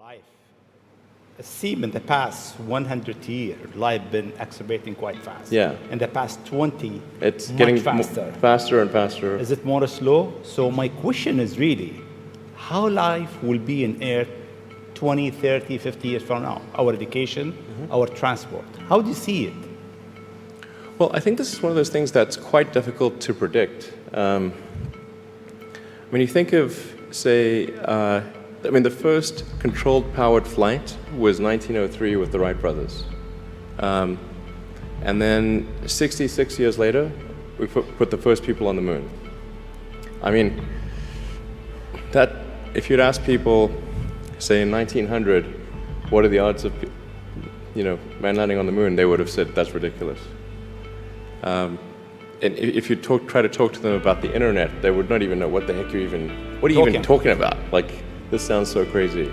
life. It seems in the past 100 years, life been accelerating quite fast. Yeah. In the past 20, It's much getting faster. faster and faster. Is it more slow? So my question is really, how life will be in Earth 20, 30, 50 years from now? Our education, our transport. How do you see it? Well, I think this is one of those things that's quite difficult to predict. When you think of, say, the first controlled powered flight was 1903 with the Wright brothers. And then 66 years later, we put the first people on the moon. I mean, that, if you'd ask people, say in 1900, what are the odds of, man landing on the moon, they would have said, that's ridiculous. And if you try to talk to them about the internet, they would not even know what the heck what are you even talking about? Like, this sounds so crazy.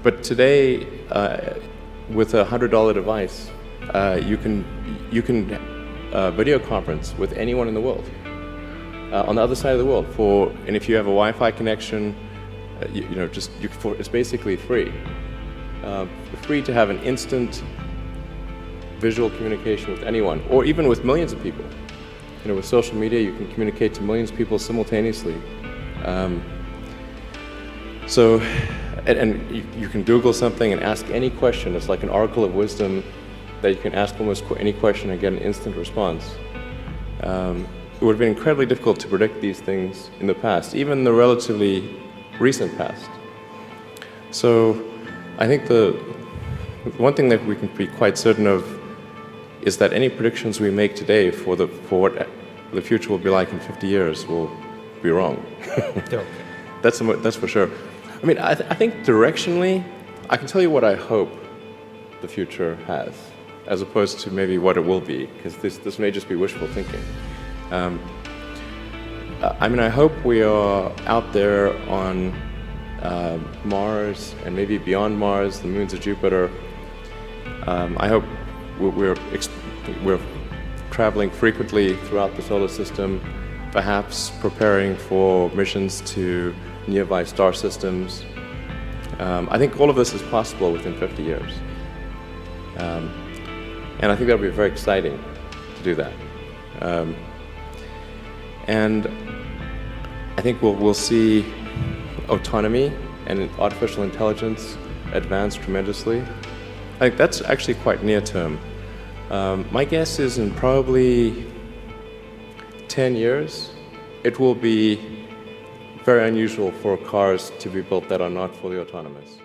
But today, with a $100 device, you can video conference with anyone in the world, on the other side of the world. And if you have a Wi-Fi connection, it's basically free. Free to have an instant visual communication with anyone, or even with millions of people. With social media, you can communicate to millions of people simultaneously. And you can Google something and ask any question. It's like an oracle of wisdom that you can ask almost any question and get an instant response. It would have been incredibly difficult to predict these things in the past, even the relatively recent past. So I think the one thing that we can be quite certain of is that any predictions we make today for what the future will be like in 50 years will be wrong. That's for sure. I mean, I think directionally, I can tell you what I hope the future has, as opposed to maybe what it will be, because this may just be wishful thinking. I hope we are out there on Mars and maybe beyond Mars, the moons of Jupiter. I hope we're traveling frequently throughout the solar system, perhaps preparing for missions to nearby star systems. I think all of this is possible within 50 years. And I think that'll be very exciting to do that. And I think we'll see autonomy and artificial intelligence advance tremendously. I think that's actually quite near term. My guess is in probably 10 years, it will be very unusual for cars to be built that are not fully autonomous.